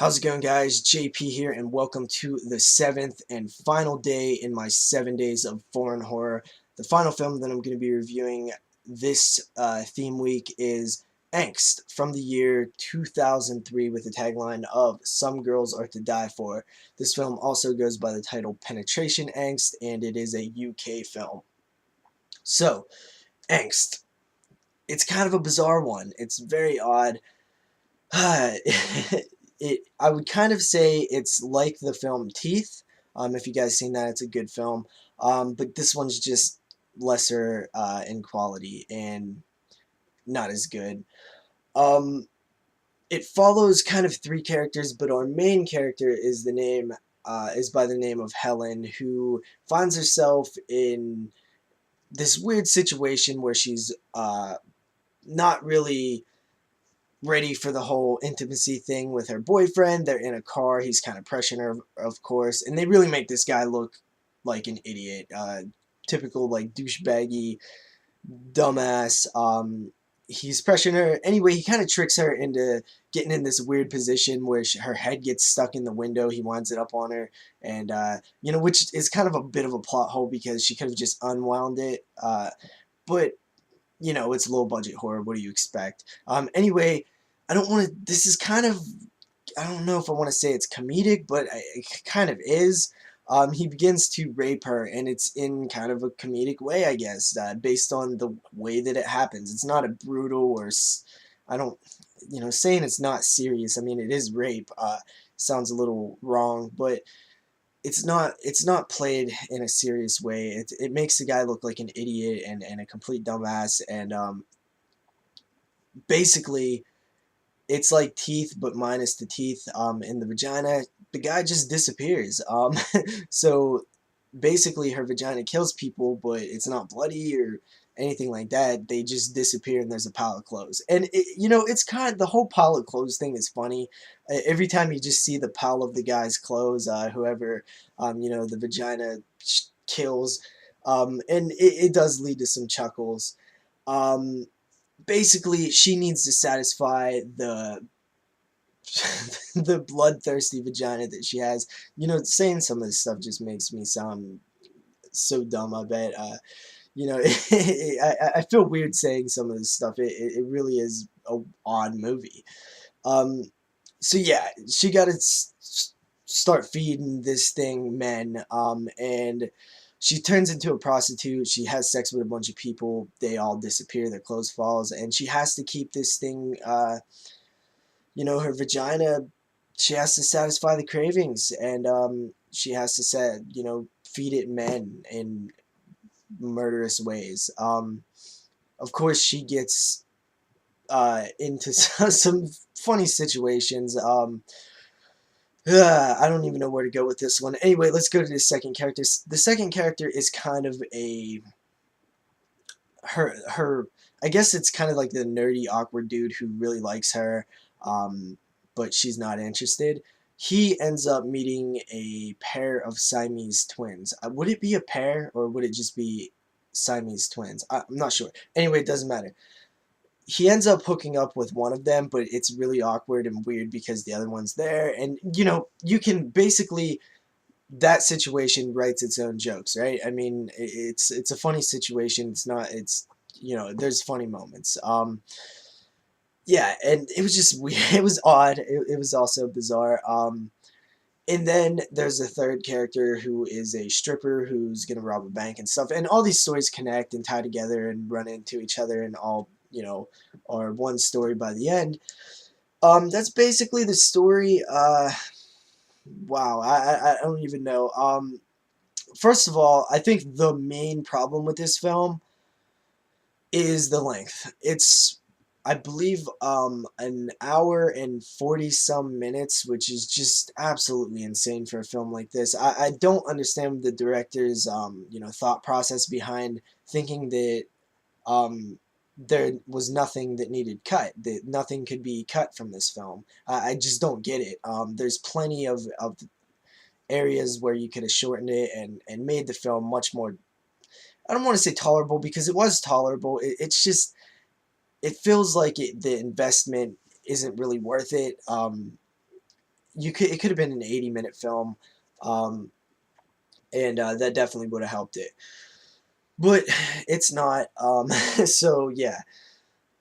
How's it going, guys? JP here, and welcome to the seventh and final day in my 7 days of foreign horror. The final film that I'm going to be reviewing this theme week is Angst from the year 2003 with the tagline of Some Girls Are to Die For. This film also goes by the title Penetration Angst, and it is a UK film. So, Angst. It's kind of a bizarre one. It's very odd. I would kind of say it's like the film Teeth. If you guys seen that, it's a good film. But this one's just lesser in quality and not as good. Um, it follows kind of three characters, but our main character is by the name of Helen, who finds herself in this weird situation where she's not really ready for the whole intimacy thing with her boyfriend. They're in a car. He's kind of pressuring her, of course, and they really make this guy look like an idiot. Typical like douchebaggy dumbass. He's pressuring her. Anyway, he kind of tricks her into getting in this weird position where her head gets stuck in the window. He winds it up on her, and which is kind of a bit of a plot hole because she could have just unwound it. But it's low budget horror. What do you expect? Anyway, I don't want to. This is kind of. I don't know if I want to say it's comedic, but it kind of is. He begins to rape her, and it's in kind of a comedic way, I guess, based on the way that it happens. It's not a brutal or. I don't. Saying it's not serious. I mean, it is rape. Sounds a little wrong, but it's not played in a serious way. It makes the guy look like an idiot and a complete dumbass, and basically it's like Teeth but minus the teeth in the vagina. The guy just disappears. So basically her vagina kills people, but it's not bloody or anything like that. They just disappear and there's a pile of clothes. And it's kind of, the whole pile of clothes thing is funny. Every time you just see the pile of the guy's clothes, whoever the vagina kills, and it does lead to some chuckles. Um, Basically she needs to satisfy the the bloodthirsty vagina that she has. Saying some of this stuff just makes me sound so dumb, I bet. I feel weird saying some of this stuff. It really is a odd movie. Um, so yeah, she got to start feeding this thing men, and she turns into a prostitute. She has sex with a bunch of people. They all disappear. Their clothes falls, and she has to keep this thing. Her vagina. She has to satisfy the cravings, and she has to feed it men in murderous ways. Of course, she gets into some funny situations. I don't even know where to go with this one. Anyway, let's go to the second character. The second character is kind of her. I guess it's kind of like the nerdy, awkward dude who really likes her, but she's not interested. He ends up meeting a pair of Siamese twins. Would it be a pair or would it just be Siamese twins? I'm not sure. Anyway, it doesn't matter. He ends up hooking up with one of them, but it's really awkward and weird because the other one's there. And, you can basically, that situation writes its own jokes, right? I mean, it's a funny situation. It's not, there's funny moments. Yeah, and it was just weird. It was odd. It was also bizarre. And then there's a third character who is a stripper who's gonna rob a bank and stuff. And all these stories connect and tie together and run into each other and all, are one story by the end. That's basically the story. Wow, I don't even know. First of all, I think the main problem with this film is the length. It's, I believe, an hour and 40 some minutes, which is just absolutely insane for a film like this. I don't understand the director's thought process behind thinking that there was nothing that needed cut, that nothing could be cut from this film. I just don't get it. There's plenty of areas where you could have shortened it and made the film much more, I don't want to say tolerable because it was tolerable. It's just, it feels like the investment isn't really worth it. it could have been an 80-minute film, um, and that definitely would have helped it. But it's not. So yeah.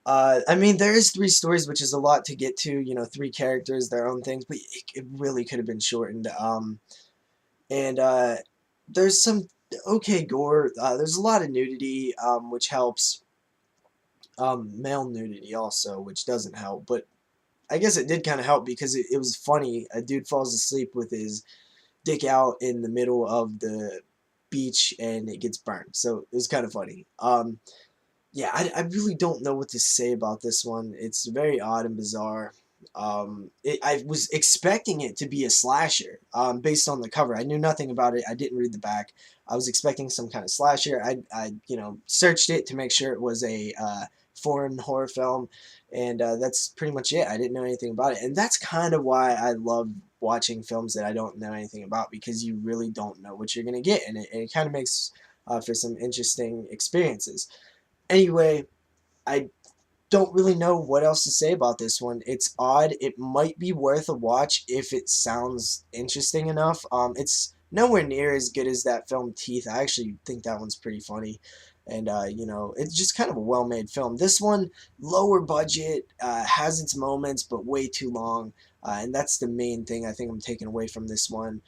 I mean, there is three stories, which is a lot to get to. You know, three characters, their own things, but it really could have been shortened. And there's some okay gore. There's a lot of nudity, which helps. Male nudity also, which doesn't help. But I guess it did kind of help because it was funny. A dude falls asleep with his dick out in the middle of the beach and it gets burned. So it was kind of funny. Yeah, I really don't know what to say about this one. It's very odd and bizarre. I was expecting it to be a slasher based on the cover. I knew nothing about it. I didn't read the back. I was expecting some kind of slasher. I searched it to make sure it was a foreign horror film, and that's pretty much it. I didn't know anything about it, and that's kind of why I love watching films that I don't know anything about, because you really don't know what you're gonna get, and it kind of makes for some interesting experiences. Anyway, I don't really know what else to say about this one. It's odd. It might be worth a watch if it sounds interesting enough. It's nowhere near as good as that film Teeth. I actually think that one's pretty funny. And, it's just kind of a well-made film. This one, lower budget, has its moments, but way too long. And that's the main thing I think I'm taking away from this one.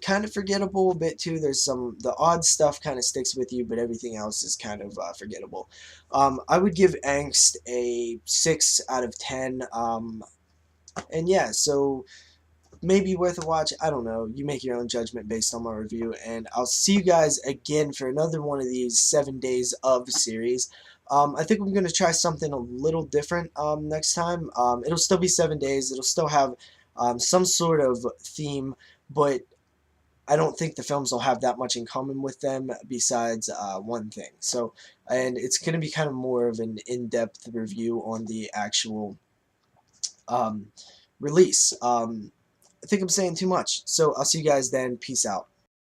Kind of forgettable a bit too. The odd stuff kind of sticks with you, but everything else is kind of forgettable. I would give Angst a 6 out of 10. And yeah, so maybe worth a watch. I don't know. You make your own judgment based on my review. And I'll see you guys again for another one of these 7 days of series. I think I'm going to try something a little different next time. It'll still be 7 days. It'll still have some sort of theme, but I don't think the films will have that much in common with them besides one thing. So, and it's going to be kind of more of an in-depth review on the actual um, release. I think I'm saying too much. So I'll see you guys then. Peace out.